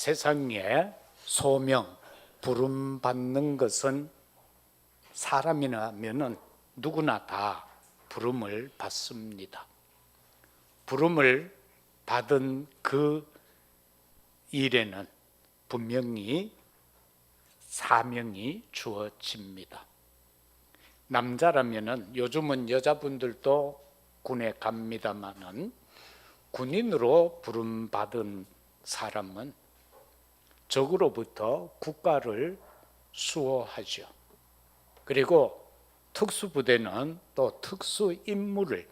세상에 소명, 부름받는 것은 사람이라면 누구나 다 부름을 받습니다. 부름을 받은 그 일에는 분명히 사명이 주어집니다. 남자라면은 요즘은 여자분들도 군에 갑니다마는 군인으로 부름받은 사람은 적으로부터 국가를 수호하죠. 그리고 특수부대는 또 특수 임무를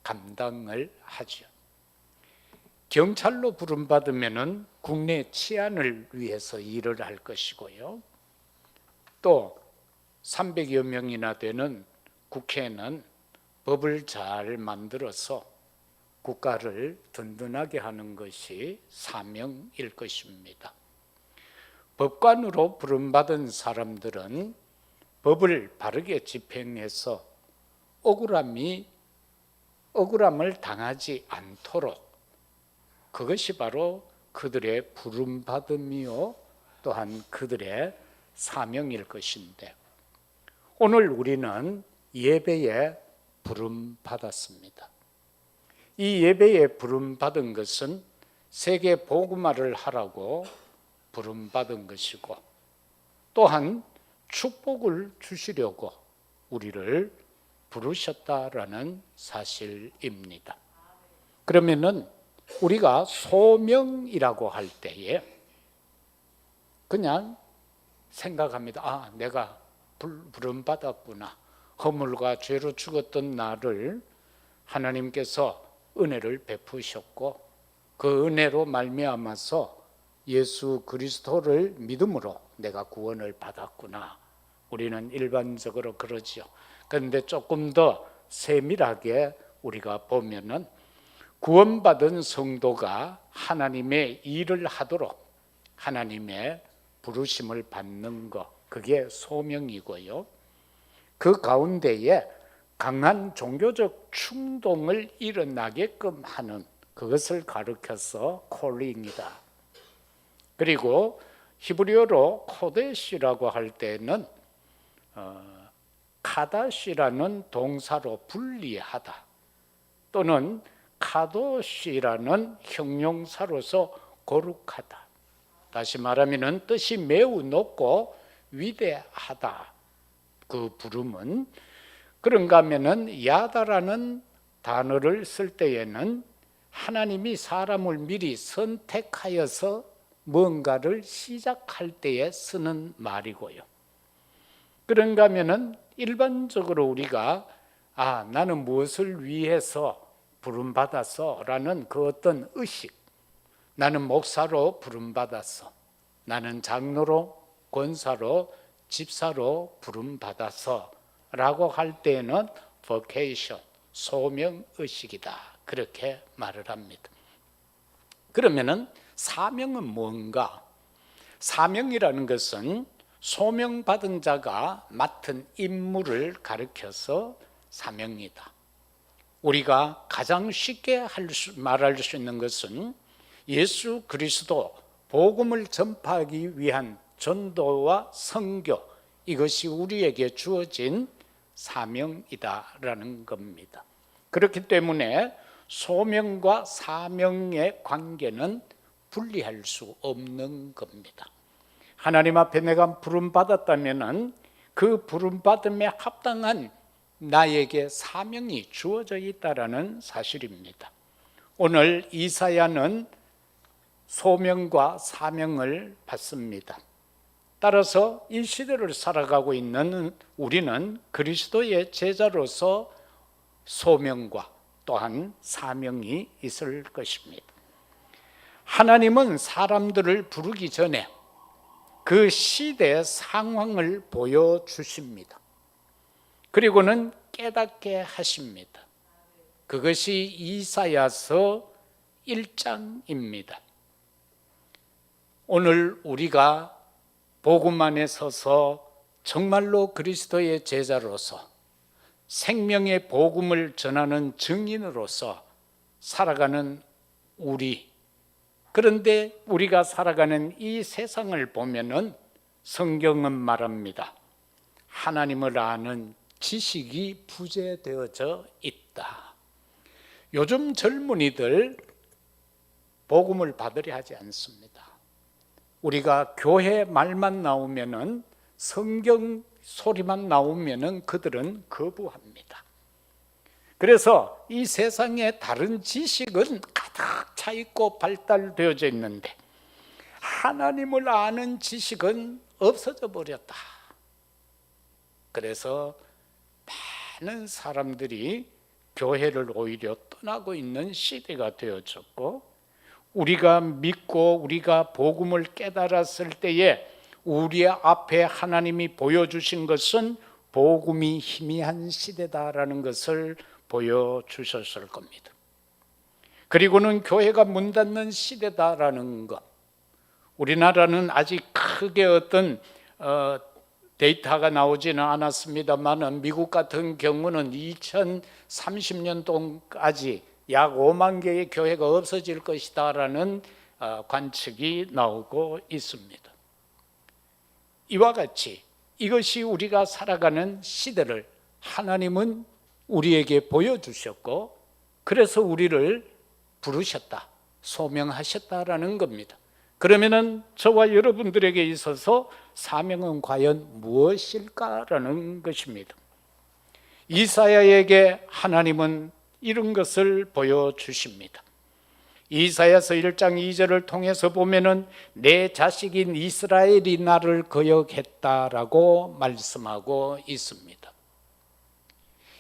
감당을 하죠. 경찰로 부름받으면은 국내 치안을 위해서 일을 할 것이고요. 또 300여 명이나 되는 국회는 법을 잘 만들어서 국가를 든든하게 하는 것이 사명일 것입니다. 법관으로 부름받은 사람들은 법을 바르게 집행해서 억울함을 당하지 않도록, 그것이 바로 그들의 부름받음이요 또한 그들의 사명일 것인데, 오늘 우리는 예배에 부름받았습니다. 이 예배에 부름받은 것은 세계 복음화를 하라고 부름받은 것이고, 또한 축복을 주시려고 우리를 부르셨다라는 사실입니다. 그러면은 우리가 소명이라고 할 때에 그냥 생각합니다. 내가 부름받았구나. 허물과 죄로 죽었던 나를 하나님께서 은혜를 베푸셨고, 그 은혜로 말미암아서 예수 그리스도를 믿음으로 내가 구원을 받았구나. 우리는 일반적으로 그러죠. 그런데 조금 더 세밀하게 우리가 보면은 구원받은 성도가 하나님의 일을 하도록 하나님의 부르심을 받는 것, 그게 소명이고요. 그 가운데에 강한 종교적 충동을 일어나게끔 하는 그것을 가르쳐서 콜링이다. 그리고 히브리어로 코데시라고 할 때는 카다시라는 동사로 분리하다, 또는 카도시라는 형용사로서 거룩하다. 다시 말하면 뜻이 매우 높고 위대하다. 그 부름은 그런가 하면은 야다라는 단어를 쓸 때에는 하나님이 사람을 미리 선택하여서 뭔가를 시작할 때에 쓰는 말이고요. 그런가 하면은 일반적으로 우리가 나는 무엇을 위해서 부름받았어 라는 그 어떤 의식, 나는 목사로 부름받았어, 나는 장로로, 권사로, 집사로 부름받았어 라고 할 때는 vocation, 소명의식이다, 그렇게 말을 합니다. 그러면은 사명은 뭔가? 사명이라는 것은 소명받은 자가 맡은 임무를 가리켜서 사명이다. 우리가 가장 쉽게 말할 수 있는 것은 예수 그리스도 복음을 전파하기 위한 전도와 선교, 이것이 우리에게 주어진 사명이다라는 겁니다. 그렇기 때문에 소명과 사명의 관계는 분리할 수 없는 겁니다. 하나님 앞에 내가 부름받았다면 그 부름받음에 합당한 나에게 사명이 주어져 있다라는 사실입니다. 오늘 이사야는 소명과 사명을 받습니다. 따라서 이 시대를 살아가고 있는 우리는 그리스도의 제자로서 소명과 또한 사명이 있을 것입니다. 하나님은 사람들을 부르기 전에 그 시대의 상황을 보여주십니다. 그리고는 깨닫게 하십니다. 그것이 이사야서 1장입니다. 오늘 우리가 복음 안에 서서 정말로 그리스도의 제자로서 생명의 복음을 전하는 증인으로서 살아가는 우리, 그런데 우리가 살아가는 이 세상을 보면은 성경은 말합니다. 하나님을 아는 지식이 부재되어져 있다. 요즘 젊은이들 복음을 받으려 하지 않습니다. 우리가 교회 말만 나오면은, 성경 소리만 나오면은 그들은 거부합니다. 그래서 이 세상에 다른 지식은 가득 차 있고 발달되어져 있는데 하나님을 아는 지식은 없어져 버렸다. 그래서 많은 사람들이 교회를 오히려 떠나고 있는 시대가 되어졌고, 우리가 믿고 우리가 복음을 깨달았을 때에 우리 앞에 하나님이 보여주신 것은 복음이 희미한 시대다라는 것을 보여주셨을 겁니다. 그리고는 교회가 문 닫는 시대다라는 것, 우리나라는 아직 크게 어떤 데이터가 나오지는 않았습니다만 미국 같은 경우는 2030년도까지 약 5만 개의 교회가 없어질 것이다라는 관측이 나오고 있습니다. 이와 같이 이것이 우리가 살아가는 시대를 하나님은 우리에게 보여주셨고, 그래서 우리를 부르셨다, 소명하셨다라는 겁니다. 그러면은 저와 여러분들에게 있어서 사명은 과연 무엇일까라는 것입니다. 이사야에게 하나님은 이런 것을 보여주십니다. 이사야서 1장 2절을 통해서 보면은 내 자식인 이스라엘이 나를 거역했다라고 말씀하고 있습니다.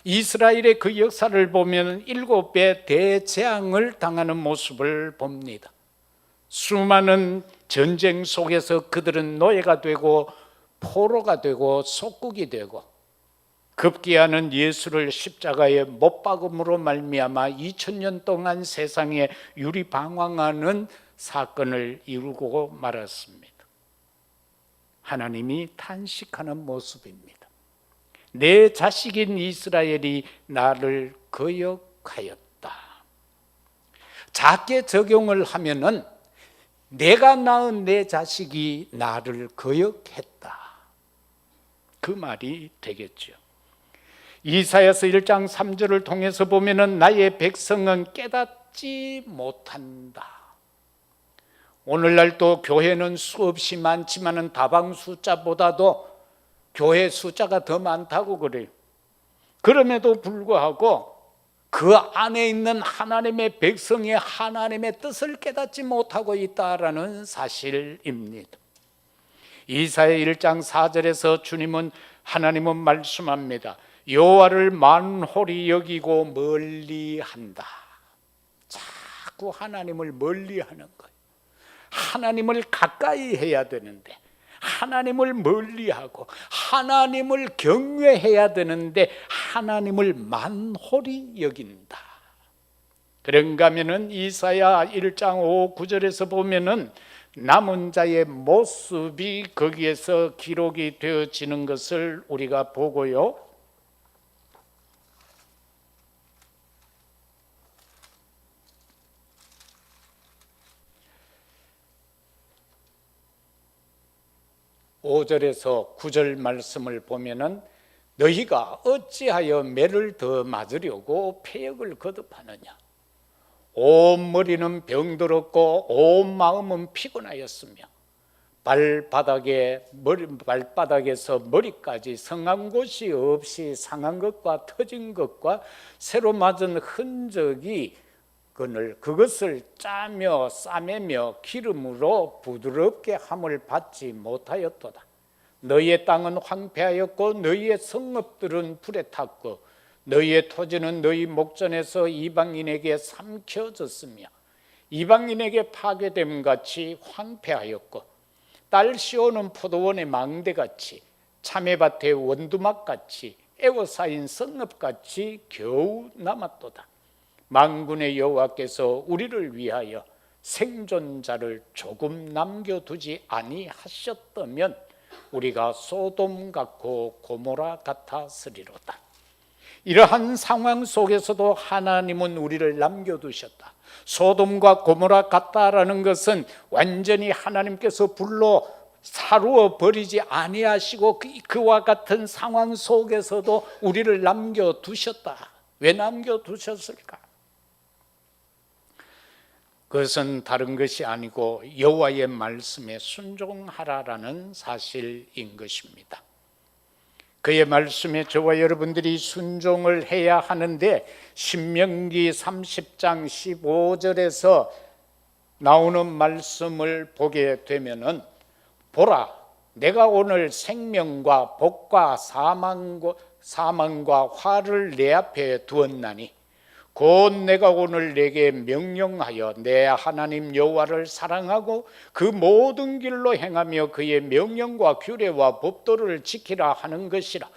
이스라엘의 그 역사를 보면 7배 대재앙을 당하는 모습을 봅니다. 수많은 전쟁 속에서 그들은 노예가 되고 포로가 되고 속국이 되고, 급기야는 예수를 십자가에 못 박음으로 말미암아 2000년 동안 세상에 유리방황하는 사건을 이루고 말았습니다. 하나님이 탄식하는 모습입니다. 내 자식인 이스라엘이 나를 거역하였다. 작게 적용을 하면은 내가 낳은 내 자식이 나를 거역했다, 그 말이 되겠죠. 이사야서 1장 3절을 통해서 보면은 나의 백성은 깨닫지 못한다. 오늘날도 교회는 수없이 많지만은 다방 숫자보다도 교회 숫자가 더 많다고 그래요. 그럼에도 불구하고 그 안에 있는 하나님의 백성이 하나님의 뜻을 깨닫지 못하고 있다라는 사실입니다. 이사야 1장 4절에서 하나님은 말씀합니다. 여호와를 만홀히 여기고 멀리한다. 자꾸 하나님을 멀리하는 거예요. 하나님을 가까이 해야 되는데 하나님을 멀리하고 하나님을 경외해야 되는데 하나님을 만홀히 여긴다. 그런가 하면은 이사야 1장 5, 9절에서 보면은 남은 자의 모습이 거기에서 기록이 되어지는 것을 우리가 보고요. (5절에서) 9절 말씀을 보면은 너희가 어찌하여 매를 더 맞으려고 패역을 거듭하느냐. 온 머리는 병들었고 온 마음은 피곤하였으며 발바닥에서 머리까지 성한 곳이 없이 상한 것과 터진 것과 새로 맞은 흔적이 그것을 짜며 싸매며 기름으로 부드럽게 함을 받지 못하였도다. 너희의 땅은 황폐하였고 너희의 성읍들은 불에 탔고 너희의 토지는 너희 목전에서 이방인에게 삼켜졌으며 이방인에게 파괴됨 같이 황폐하였고 딸 씌우는 포도원의 망대같이 참외밭의 원두막같이 애워싸인 성읍같이 겨우 남았도다. 만군의 여호와께서 우리를 위하여 생존자를 조금 남겨두지 아니하셨다면 우리가 소돔 같고 고모라 같았으리로다. 이러한 상황 속에서도 하나님은 우리를 남겨두셨다. 소돔과 고모라 같다라는 것은 완전히 하나님께서 불로 사루어 버리지 아니하시고 그와 같은 상황 속에서도 우리를 남겨두셨다. 왜 남겨두셨을까? 그것은 다른 것이 아니고 여호와의 말씀에 순종하라라는 사실인 것입니다. 그의 말씀에 저와 여러분들이 순종을 해야 하는데, 신명기 30장 15절에서 나오는 말씀을 보게 되면은, 보라, 내가 오늘 생명과 복과 사망과 화를 내 앞에 두었나니 곧 내가 오늘 내게 명령하여 내 하나님 여호와를 사랑하고 그 모든 길로 행하며 그의 명령과 규례와 법도를 지키라 하는 것이라.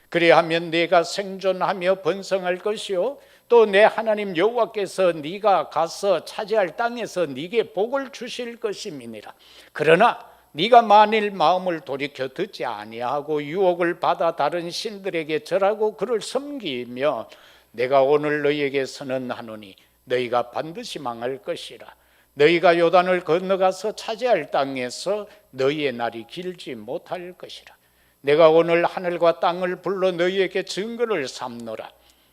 그리하면 네가 생존하며 번성할 것이요 또 내 하나님 여호와께서 네가 가서 차지할 땅에서 네게 복을 주실 것임이니라. 그러나 네가 만일 마음을 돌이켜 듣지 아니하고 유혹을 받아 다른 신들에게 절하고 그를 섬기며 내가 오늘 너희에게 선언하노니 너희가 반드시 망할 것이라. 너희가 요단을 건너가서 차지할 땅에서 너희의 날이 길지 못할 것이라. 내가 오늘 하늘과 땅을 불러 너희에게 증거를 삼노라.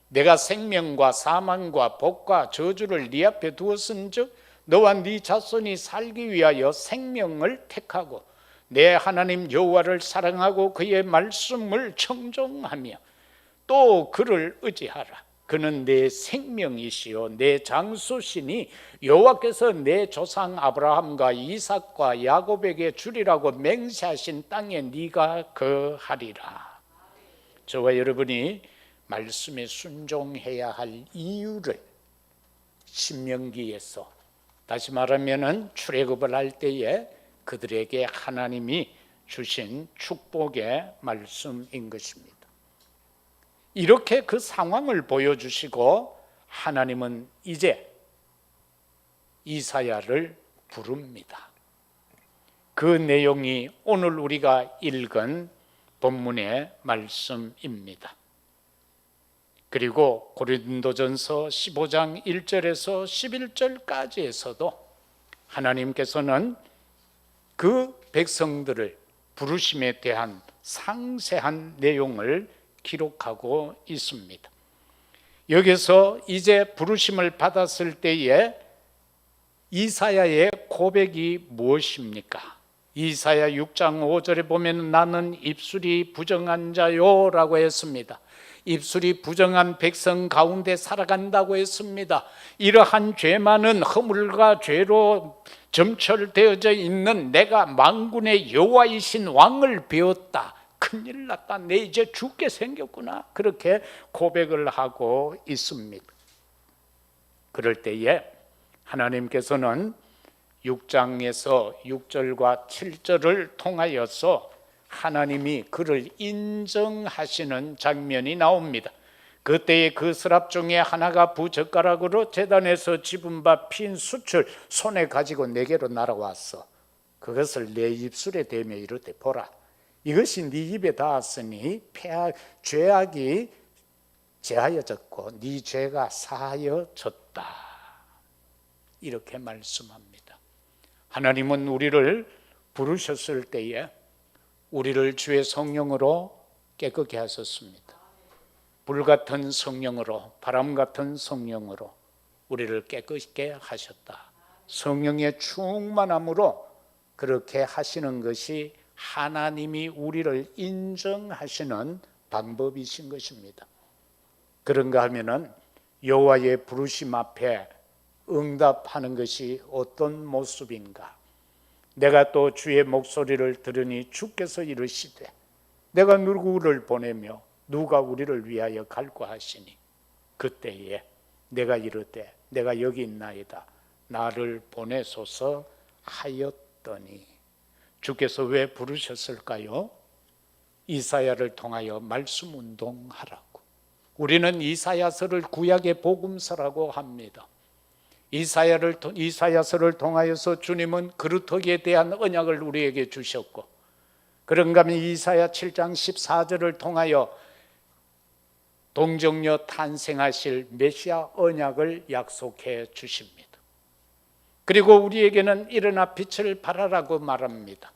내가 생명과 사망과 복과 저주를 네 앞에 두었은즉 너와 네 자손이 살기 위하여 생명을 택하고 내 하나님 여호와를 사랑하고 그의 말씀을 청종하며 또 그를 의지하라. 그는 내 생명이시요 내 장수시니 여호와께서 내 조상 아브라함과 이삭과 야곱에게 주리라고 맹세하신 땅에 네가 거하리라. 저와 여러분이 말씀에 순종해야 할 이유를 신명기에서, 다시 말하면은 출애굽을 할 때에 그들에게 하나님이 주신 축복의 말씀인 것입니다. 이렇게 그 상황을 보여주시고 하나님은 이제 이사야를 부릅니다. 그 내용이 오늘 우리가 읽은 본문의 말씀입니다. 그리고 고린도전서 15장 1절에서 11절까지에서도 하나님께서는 그 백성들을 부르심에 대한 상세한 내용을 기록하고 있습니다. 여기서 이제 부르심을 받았을 때에 이사야의 고백이 무엇입니까? 이사야 6장 5절에 보면 나는 입술이 부정한 자요 라고 했습니다. 입술이 부정한 백성 가운데 살아간다고 했습니다. 이러한 죄 많은 허물과 죄로 점철되어져 있는 내가 만군의 여호와이신 왕을 배웠다. 큰일 났다. 내 이제 죽게 생겼구나. 그렇게 고백을 하고 있습니다. 그럴 때에 하나님께서는 6장에서 6절과 7절을 통하여서 하나님이 그를 인정하시는 장면이 나옵니다. 그때에 그 서랍 중에 하나가 부젓가락으로 제단에서 집은 바 핀 숯을 손에 가지고 내게로 날아왔어. 그것을 내 입술에 대며 이르되 보라, 이것이 네 입에 닿았으니 죄악이 제하여졌고 네 죄가 사하여졌다. 이렇게 말씀합니다. 하나님은 우리를 부르셨을 때에 우리를 주의 성령으로 깨끗게 하셨습니다. 불같은 성령으로, 바람같은 성령으로 우리를 깨끗게 하셨다. 성령의 충만함으로 그렇게 하시는 것이 하나님이 우리를 인정하시는 방법이신 것입니다. 그런가 하면은 여호와의 부르심 앞에 응답하는 것이 어떤 모습인가? 내가 또 주의 목소리를 들으니 주께서 이르시되 내가 누구를 보내며 누가 우리를 위하여 갈까 하시니 그때에 내가 이르되 내가 여기 있나이다. 나를 보내소서 하였더니 주께서 왜 부르셨을까요? 이사야를 통하여 말씀 운동하라고. 우리는 이사야서를 구약의 복음서라고 합니다. 이사야서를 통하여서 주님은 그루터기에 대한 언약을 우리에게 주셨고, 그런가 하면 이사야 7장 14절을 통하여 동정녀 탄생하실 메시아 언약을 약속해 주십니다. 그리고 우리에게는 일어나 빛을 발하라고 말합니다.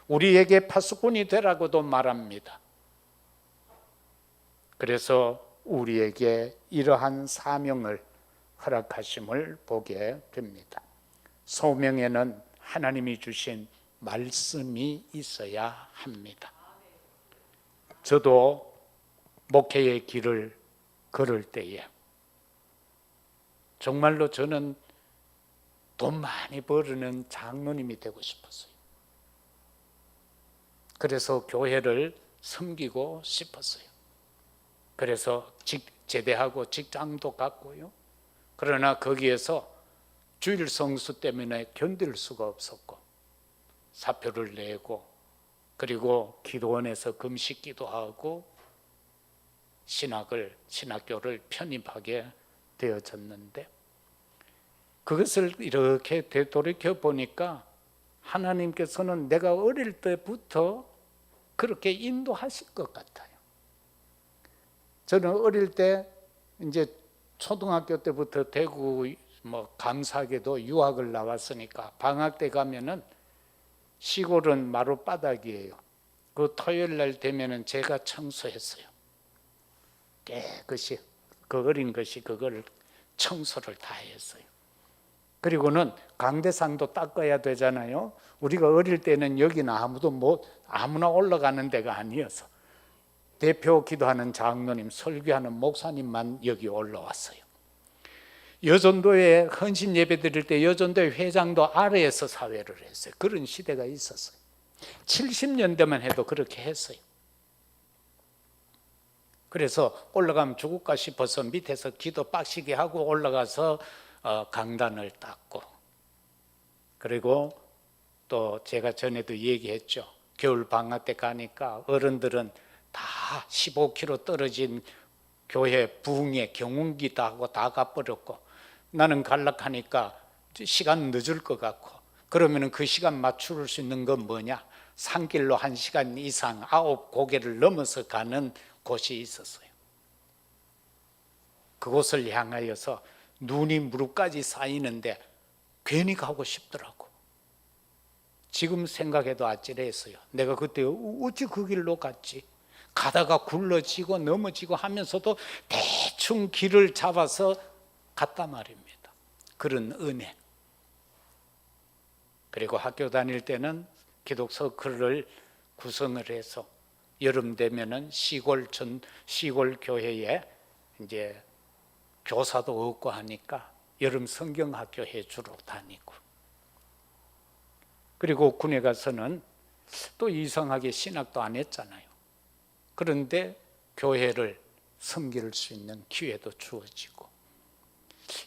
우리에게 파수꾼이 되라고도 말합니다. 그래서 우리에게 이러한 사명을 허락하심을 보게 됩니다. 소명에는 하나님이 주신 말씀이 있어야 합니다. 저도 목회의 길을 걸을 때에 정말로 저는 돈 많이 벌는 장로님이 되고 싶었어요. 그래서 교회를 섬기고 싶었어요. 그래서 제대하고 직장도 갖고요. 그러나 거기에서 주일 성수 때문에 견딜 수가 없었고 사표를 내고 그리고 기도원에서 금식 기도하고 신학교를 편입하게 되어졌는데 그것을 이렇게 되돌이켜 보니까 하나님께서는 내가 어릴 때부터 그렇게 인도하실 것 같아요. 저는 어릴 때 이제 초등학교 때부터 대구 감사하게도 유학을 나왔으니까 방학 때 가면은 시골은 마룻바닥이에요. 그 토요일 날 되면은 제가 청소했어요. 깨끗이 그 어린 것이 그걸 청소를 다 했어요. 그리고는 강대상도 닦아야 되잖아요. 우리가 어릴 때는 여기는 아무나 올라가는 데가 아니어서 대표 기도하는 장로님, 설교하는 목사님만 여기 올라왔어요. 여전도에 헌신 예배 드릴 때 여전도의 회장도 아래에서 사회를 했어요. 그런 시대가 있었어요. 70년대만 해도 그렇게 했어요. 그래서 올라가면 죽을까 싶어서 밑에서 기도 빡시게 하고 올라가서 강단을 닦고, 그리고 또 제가 전에도 얘기했죠. 겨울 방학 때 가니까 어른들은 다 15km 떨어진 교회 부흥회 경운기 다 하고 다 가버렸고, 나는 갈락하니까 시간 늦을 것 같고, 그러면 그 시간 맞출 수 있는 건 뭐냐? 산길로 1시간 이상 9고개를 넘어서 가는 곳이 있었어요. 그곳을 향하여서 눈이 무릎까지 쌓이는데 괜히 가고 싶더라고. 지금 생각해도 아찔했어요. 내가 그때 어찌 그 길로 갔지? 가다가 굴러지고 넘어지고 하면서도 대충 길을 잡아서 갔단 말입니다. 그런 은혜. 그리고 학교 다닐 때는 기독 서클을 구성을 해서 여름 되면은 시골 교회에 이제 교사도 없고 하니까 여름 성경학교에 주로 다니고, 그리고 군에 가서는 또 이상하게 신학도 안 했잖아요. 그런데 교회를 섬길 수 있는 기회도 주어지고,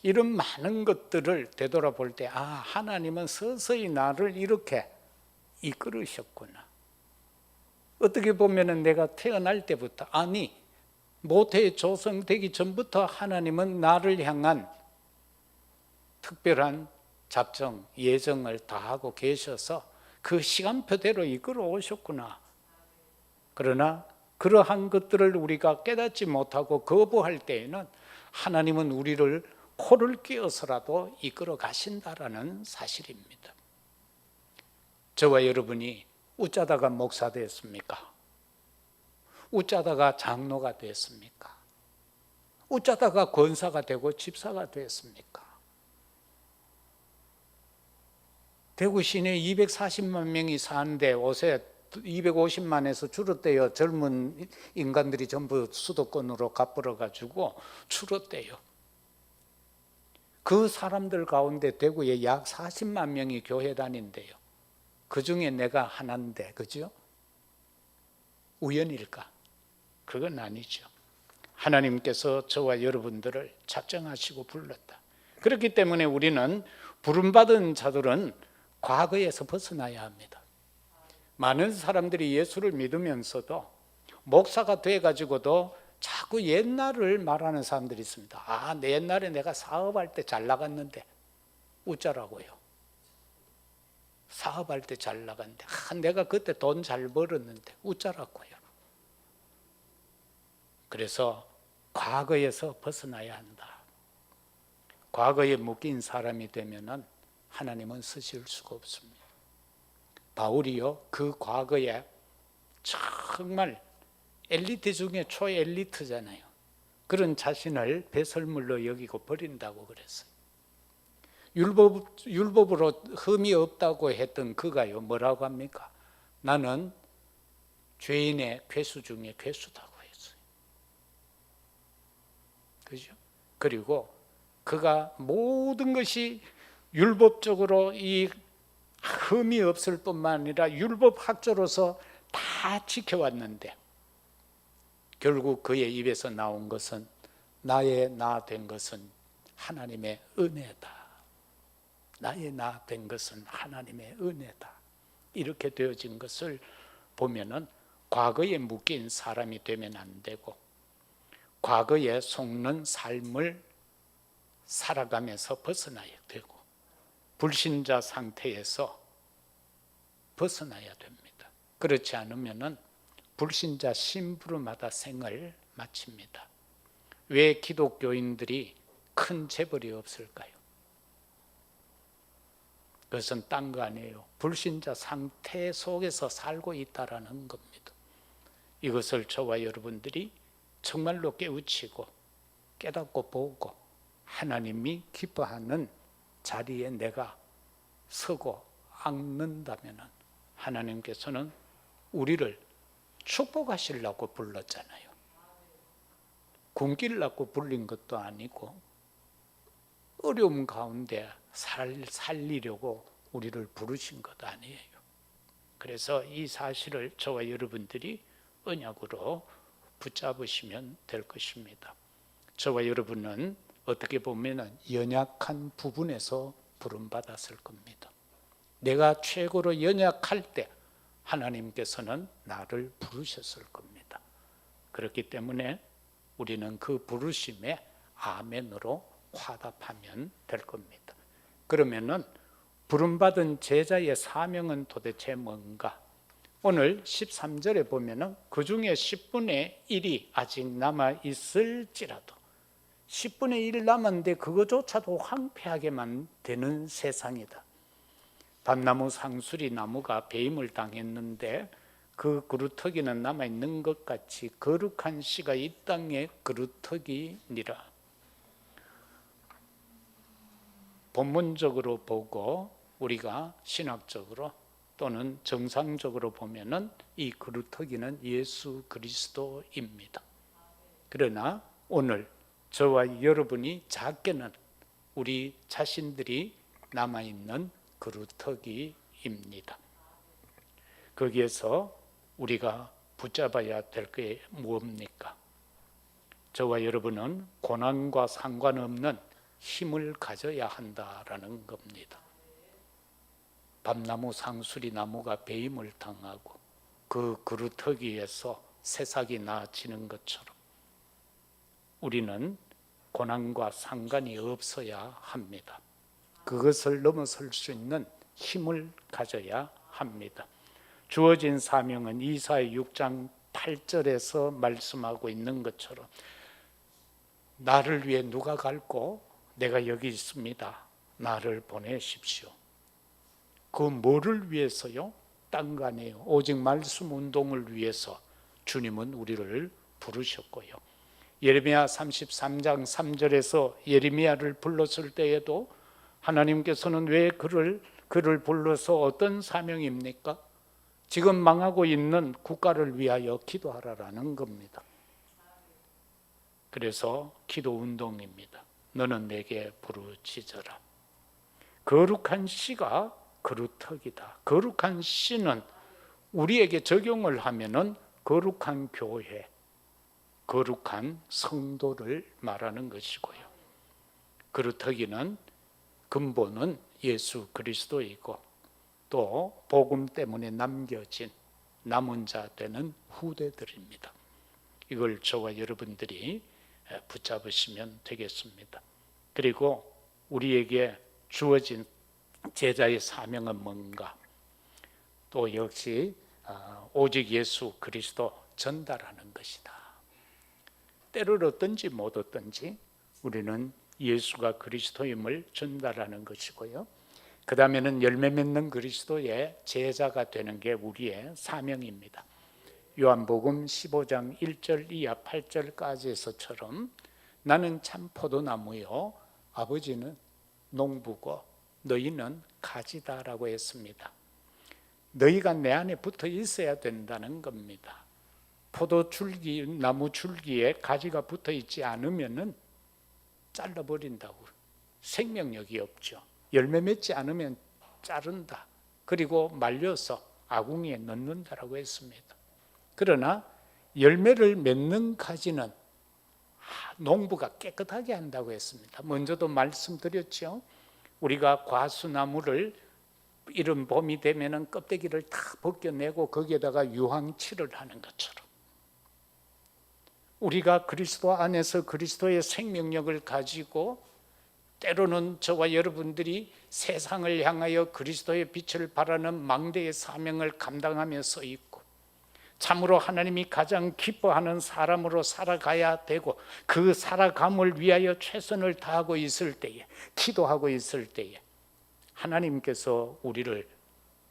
이런 많은 것들을 되돌아볼 때 하나님은 서서히 나를 이렇게 이끌으셨구나. 어떻게 보면 내가 태어날 때부터, 모태에 조성되기 전부터 하나님은 나를 향한 특별한 작정, 예정을 다하고 계셔서 그 시간표대로 이끌어 오셨구나. 그러나 그러한 것들을 우리가 깨닫지 못하고 거부할 때에는 하나님은 우리를 코를 끼어서라도 이끌어 가신다라는 사실입니다. 저와 여러분이 웃자다가 목사 됐습니까? 웃자다가 장로가 됐습니까? 웃자다가 권사가 되고 집사가 됐습니까? 대구 시내에 240만 명이 사는데 요새 250만에서 줄었대요. 젊은 인간들이 전부 수도권으로 가버려 가지고 줄었대요. 그 사람들 가운데 대구에 약 40만 명이 교회 다닌대요. 그 중에 내가 하나인데, 그죠? 우연일까? 그건 아니죠. 하나님께서 저와 여러분들을 작정하시고 불렀다. 그렇기 때문에 우리는 부름받은 자들은 과거에서 벗어나야 합니다. 많은 사람들이 예수를 믿으면서도 목사가 돼가지고도 자꾸 옛날을 말하는 사람들이 있습니다. 내 옛날에 내가 사업할 때 잘 나갔는데. 웃자라고요. 사업할 때 잘 나갔는데, 내가 그때 돈 잘 벌었는데. 웃자라고요. 그래서 과거에서 벗어나야 한다. 과거에 묶인 사람이 되면은 하나님은 쓰실 수가 없습니다. 바울이요, 그 과거에 정말 엘리트 중에 초엘리트잖아요. 그런 자신을 배설물로 여기고 버린다고 그랬어요. 율법으로 흠이 없다고 했던 그가요, 뭐라고 합니까? 나는 죄인의 괴수 중에 괴수다고 했어요. 그죠? 그리고 그가 모든 것이 율법적으로 이 흠이 없을 뿐만 아니라 율법학자로서 다 지켜왔는데 결국 그의 입에서 나온 것은 나의 나 된 것은 하나님의 은혜다. 나의 나 된 것은 하나님의 은혜다. 이렇게 되어진 것을 보면은 과거에 묶인 사람이 되면 안 되고 과거에 속는 삶을 살아가면서 벗어나야 되고 불신자 상태에서 벗어나야 됩니다. 그렇지 않으면은 불신자 심부름하다 생을 마칩니다. 왜 기독교인들이 큰 재벌이 없을까요? 그것은 딴 거 아니에요. 불신자 상태 속에서 살고 있다라는 겁니다. 이것을 저와 여러분들이 정말로 깨우치고 깨닫고 보고 하나님이 기뻐하는 자리에 내가 서고 앉는다면 하나님께서는 우리를 축복하시려고 불렀잖아요. 굶기려고 불린 것도 아니고 어려움 가운데 살리려고 우리를 부르신 것 아니에요. 그래서 이 사실을 저와 여러분들이 언약으로 붙잡으시면 될 것입니다. 저와 여러분은 어떻게 보면 연약한 부분에서 부름받았을 겁니다. 내가 최고로 연약할 때 하나님께서는 나를 부르셨을 겁니다. 그렇기 때문에 우리는 그 부르심에 아멘으로 화답하면 될 겁니다. 그러면은 부름받은 제자의 사명은 도대체 뭔가? 오늘 13절에 보면은 그 중에 10분의 1이 아직 남아 있을지라도 10분의 1 남았는데 그거조차도 황폐하게만 되는 세상이다. 밤나무 상수리 나무가 배임을 당했는데 그 그루터기는 남아있는 것 같이 거룩한 씨가 이 땅의 그루터기니라. 본문적으로 보고 우리가 신학적으로 또는 정상적으로 보면은 이 그루터기는 예수 그리스도입니다. 그러나 오늘 저와 여러분이 작게는 우리 자신들이 남아있는 그루터기입니다. 거기에서 우리가 붙잡아야 될 게 무엇입니까? 저와 여러분은 고난과 상관없는 힘을 가져야 한다라는 겁니다. 밤나무 상수리 나무가 배임을 당하고 그 그루터기에서 새싹이 나지는 것처럼 우리는 고난과 상관이 없어야 합니다. 그것을 넘어설 수 있는 힘을 가져야 합니다. 주어진 사명은 이사야 6장 8절에서 말씀하고 있는 것처럼 나를 위해 누가 갈고 내가 여기 있습니다. 나를 보내십시오. 그 뭐를 위해서요? 딴 거 아니에요. 오직 말씀 운동을 위해서 주님은 우리를 부르셨고요. 예레미야 33장 3절에서 예레미야를 불렀을 때에도 하나님께서는 왜 그를 불러서 어떤 사명입니까? 지금 망하고 있는 국가를 위하여 기도하라라는 겁니다. 그래서 기도 운동입니다. 너는 내게 부르짖어라. 거룩한 씨가 그루터기다. 거룩한 씨는 우리에게 적용을 하면은 거룩한 교회, 거룩한 성도를 말하는 것이고요. 그루터기는 근본은 예수 그리스도이고 또 복음 때문에 남겨진 남은 자 되는 후대들입니다. 이걸 저와 여러분들이 붙잡으시면 되겠습니다. 그리고 우리에게 주어진 제자의 사명은 뭔가? 또 역시 오직 예수 그리스도 전달하는 것이다. 때를 얻든지 못 얻든지 우리는 예수가 그리스도임을 전달하는 것이고요. 그 다음에는 열매 맺는 그리스도의 제자가 되는 게 우리의 사명입니다. 요한복음 15장 1절 이하 8절까지에서처럼 나는 참 포도나무요 아버지는 농부고 너희는 가지다라고 했습니다. 너희가 내 안에 붙어 있어야 된다는 겁니다. 포도 줄기, 나무 줄기에 가지가 붙어 있지 않으면은 잘라버린다고. 생명력이 없죠. 열매 맺지 않으면 자른다. 그리고 말려서 아궁이에 넣는다라고 했습니다. 그러나 열매를 맺는 가지는 농부가 깨끗하게 한다고 했습니다. 먼저도 말씀드렸죠. 우리가 과수나무를 이른 봄이 되면은 껍데기를 다 벗겨내고 거기에다가 유황칠을 하는 것처럼 우리가 그리스도 안에서 그리스도의 생명력을 가지고 때로는 저와 여러분들이 세상을 향하여 그리스도의 빛을 발하는 망대의 사명을 감당하며 서 있고 참으로 하나님이 가장 기뻐하는 사람으로 살아가야 되고 그 살아감을 위하여 최선을 다하고 있을 때에 기도하고 있을 때에 하나님께서 우리를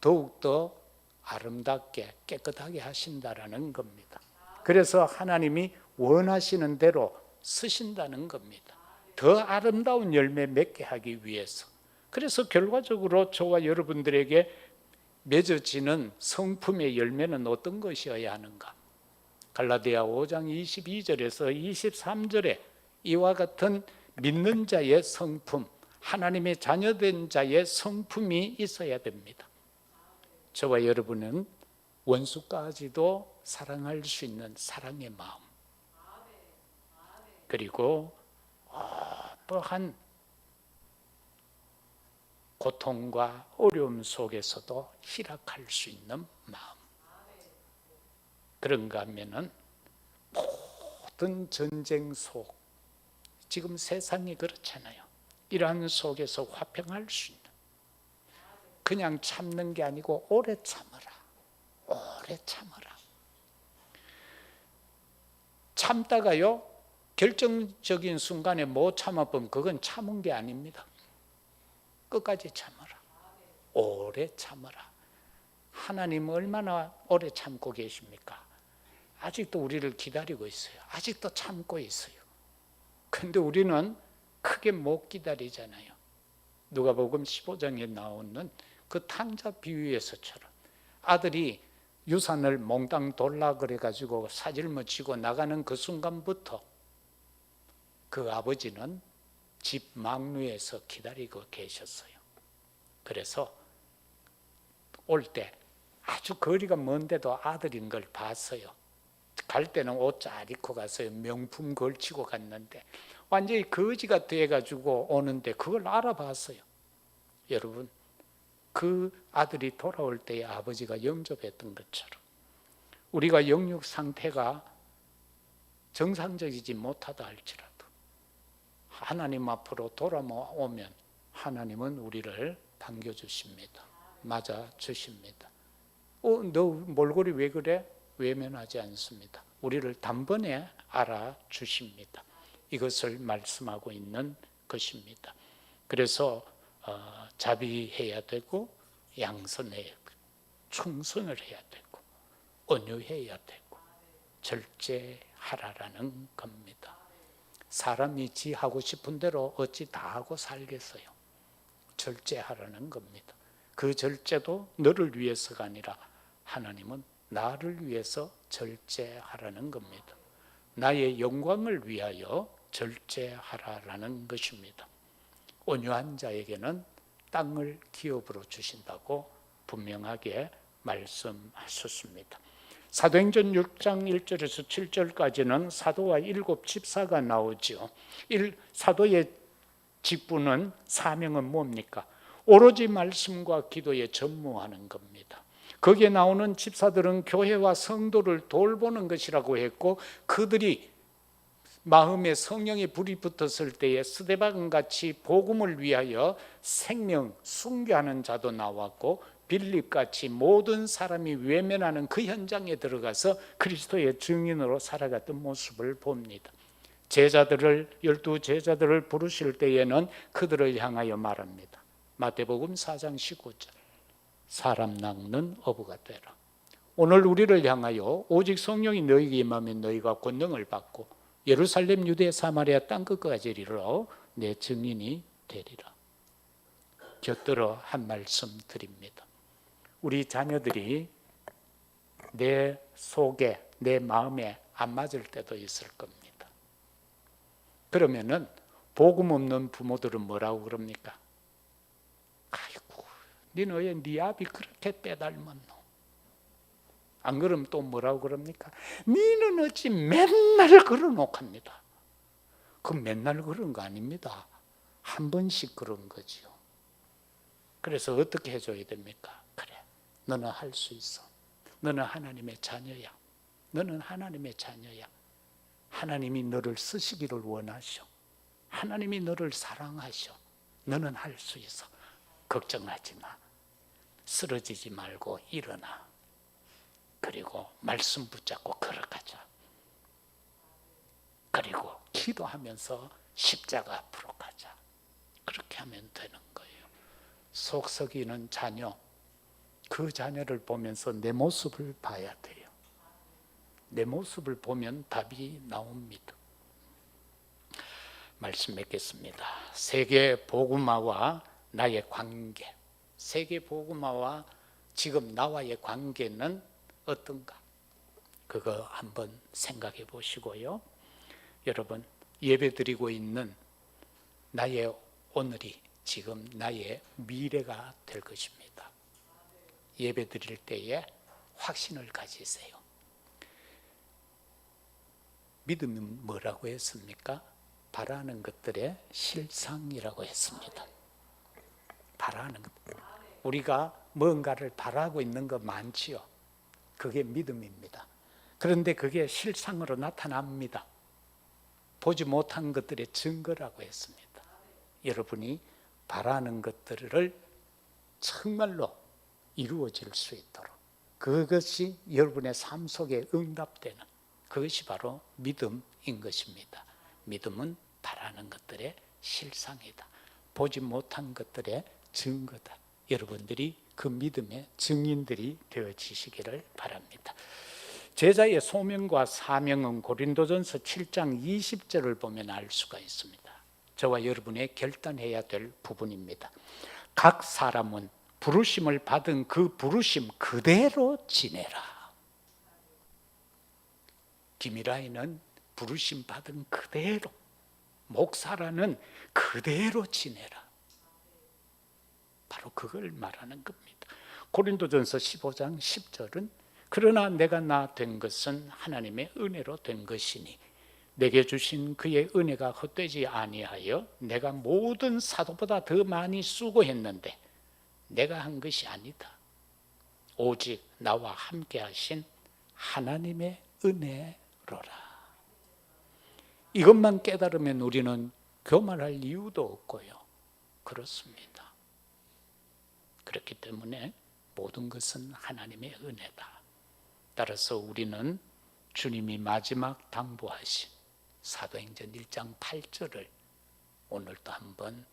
더욱더 아름답게 깨끗하게 하신다라는 겁니다. 그래서 하나님이 원하시는 대로 쓰신다는 겁니다. 더 아름다운 열매 맺게 하기 위해서. 그래서 결과적으로 저와 여러분들에게 맺어지는 성품의 열매는 어떤 것이어야 하는가? 갈라디아 5장 22절에서 23절에 이와 같은 믿는 자의 성품, 하나님의 자녀된 자의 성품이 있어야 됩니다. 저와 여러분은 원수까지도 사랑할 수 있는 사랑의 마음, 그리고 어떠한 고통과 어려움 속에서도 희락할 수 있는 마음. 그런가 하면은 모든 전쟁 속, 지금 세상이 그렇잖아요. 이러한 속에서 화평할 수 있는, 그냥 참는 게 아니고 오래 참으라. 오래 참으라. 참다가요 결정적인 순간에 못 참아보면 그건 참은 게 아닙니다. 끝까지 참아라. 오래 참아라. 하나님 얼마나 오래 참고 계십니까? 아직도 우리를 기다리고 있어요. 아직도 참고 있어요. 근데 우리는 크게 못 기다리잖아요. 누가복음 15장에 나오는 그 탕자 비유에서처럼 아들이 유산을 몽땅 돌라 그래가지고 사질머치고 나가는 그 순간부터 그 아버지는 집 망루에서 기다리고 계셨어요. 그래서 올 때 아주 거리가 먼데도 아들인 걸 봤어요. 갈 때는 옷 잘 입고 갔어요. 명품 걸치고 갔는데 완전히 거지가 돼가지고 오는데 그걸 알아봤어요. 여러분, 그 아들이 돌아올 때에 아버지가 영접했던 것처럼 우리가 영육 상태가 정상적이지 못하다 할지라도 하나님 앞으로 돌아오면 하나님은 우리를 반겨주십니다. 맞아주십니다. 너 몰골이 왜 그래? 외면하지 않습니다. 우리를 단번에 알아주십니다. 이것을 말씀하고 있는 것입니다. 그래서 자비해야 되고 양선해야 되고 충성을 해야 되고 온유해야 되고 절제하라라는 겁니다. 사람이 지 하고 싶은 대로 어찌 다 하고 살겠어요. 절제하라는 겁니다. 그 절제도 너를 위해서가 아니라 하나님은 나를 위해서 절제하라는 겁니다. 나의 영광을 위하여 절제하라라는 것입니다. 온유한 자에게는 땅을 기업으로 주신다고 분명하게 말씀하셨습니다. 사도행전 6장 1절에서 7절까지는 사도와 7 집사가 나오죠. 사도의 직분은, 사명은 뭡니까? 오로지 말씀과 기도에 전무하는 겁니다. 거기에 나오는 집사들은 교회와 성도를 돌보는 것이라고 했고, 그들이 마음에 성령의 불이 붙었을 때에 스데반같이 복음을 위하여 생명 순교하는 자도 나왔고, 빌립같이 모든 사람이 외면하는 그 현장에 들어가서 그리스도의 증인으로 살아갔던 모습을 봅니다. 제자들을, 12제자들을 부르실 때에는 그들을 향하여 말합니다. 마태복음 4장 19절, 사람 낚는 어부가 되라. 오늘 우리를 향하여 오직 성령이 너희에게 임하면 너희가 권능을 받고 예루살렘, 유대, 사마리아 땅끝까지 이르러 내 증인이 되리라. 곁들어 한 말씀 드립니다. 우리 자녀들이 내 속에, 내 마음에 안 맞을 때도 있을 겁니다. 그러면은 복음 없는 부모들은 뭐라고 그럽니까? 아이고, 니는 왜 네 아비 그렇게 빼닮았노? 안 그러면 또 뭐라고 그럽니까? 니는 어찌 맨날 그러노합니다. 그 맨날 그런 거 아닙니다. 한 번씩 그런 거지요. 그래서 어떻게 해줘야 됩니까? 그래, 너는 할 수 있어. 너는 하나님의 자녀야. 너는 하나님의 자녀야. 하나님이 너를 쓰시기를 원하셔. 하나님이 너를 사랑하셔. 너는 할 수 있어. 걱정하지 마. 쓰러지지 말고 일어나. 그리고 말씀 붙잡고 걸어가자. 그리고 기도하면서 십자가 앞으로 가자. 그렇게 하면 되는 거예요. 속 썩이는 자녀, 그 자녀를 보면서 내 모습을 봐야 돼요. 내 모습을 보면 답이 나옵니다. 말씀 맺겠습니다. 세계 복음화와 나의 관계, 세계 복음화와 지금 나와의 관계는 어떤가? 그거 한번 생각해 보시고요. 여러분, 예배드리고 있는 나의 오늘이 지금 나의 미래가 될 것입니다. 예배드릴 때에 확신을 가지세요. 믿음은 뭐라고 했습니까? 바라는 것들의 실상이라고 했습니다. 바라는 것. 우리가 뭔가를 바라고 있는 거 많지요. 그게 믿음입니다. 그런데 그게 실상으로 나타납니다. 보지 못한 것들의 증거라고 했습니다. 여러분이 바라는 것들을 정말로 이루어질 수 있도록, 그것이 여러분의 삶 속에 응답되는, 그것이 바로 믿음인 것입니다. 믿음은 바라는 것들의 실상이다. 보지 못한 것들의 증거다. 여러분들이 그 믿음의 증인들이 되어지시기를 바랍니다. 제자의 소명과 사명은 고린도전서 7장 20절을 보면 알 수가 있습니다. 저와 여러분의 결단해야 될 부분입니다. 각 사람은 부르심을 받은 그 부르심 그대로 지내라. 김일아이는 부르심 받은 그대로, 목사라는 그대로 지내라. 바로 그걸 말하는 겁니다. 고린도전서 15장 10절은 그러나 내가 나 된 것은 하나님의 은혜로 된 것이니 내게 주신 그의 은혜가 헛되지 아니하여 내가 모든 사도보다 더 많이 수고했는데 내가 한 것이 아니다. 오직 나와 함께 하신 하나님의 은혜로라. 이것만 깨달으면 우리는 교만할 이유도 없고요. 그렇습니다. 그렇기 때문에 모든 것은 하나님의 은혜다. 따라서 우리는 주님이 마지막 당부하신 사도행전 1장 8절을 오늘도 한번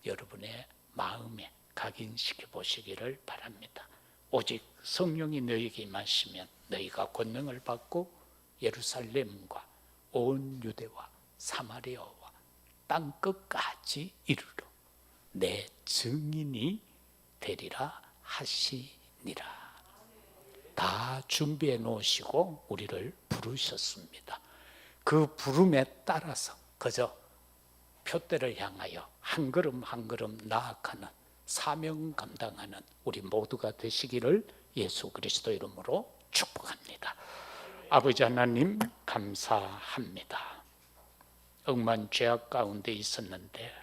여러분의 마음에 각인시켜 보시기를 바랍니다. 오직 성령이 너희에게 임하시면 너희가 권능을 받고 예루살렘과 온 유대와 사마리아와 땅끝까지 이르러 내 증인이 되리라 하시니라. 다 준비해 놓으시고 우리를 부르셨습니다. 그 부름에 따라서 그저 표대를 향하여 한 걸음 한 걸음 나아가는 사명 감당하는 우리 모두가 되시기를 예수 그리스도 이름으로 축복합니다. 아버지 하나님 감사합니다. 억만 죄악 가운데 있었는데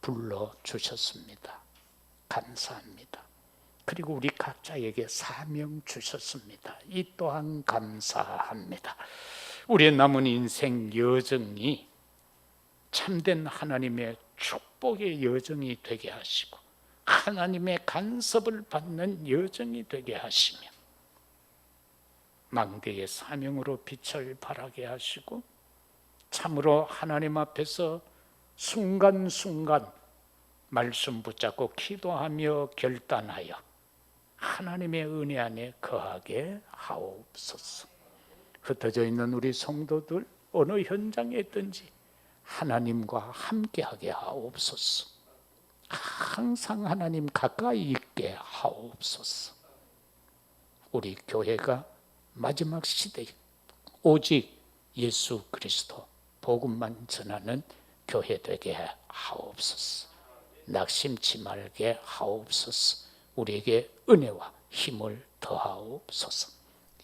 불러주셨습니다. 감사합니다. 그리고 우리 각자에게 사명 주셨습니다. 이 또한 감사합니다. 우리의 남은 인생 여정이 참된 하나님의 축복의 여정이 되게 하시고 하나님의 간섭을 받는 여정이 되게 하시며 망대의 사명으로 빛을 발하게 하시고 참으로 하나님 앞에서 순간순간 말씀 붙잡고 기도하며 결단하여 하나님의 은혜 안에 거하게 하옵소서. 흩어져 있는 우리 성도들 어느 현장에 있든지 하나님과 함께하게 하옵소서. 항상 하나님 가까이 있게 하옵소서. 우리 교회가 마지막 시대에 오직 예수 그리스도 복음만 전하는 교회 되게 하옵소서. 낙심치 말게 하옵소서. 우리에게 은혜와 힘을 더하옵소서.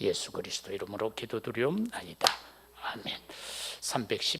예수 그리스도 이름으로 기도드리옵나이다. 아멘. 310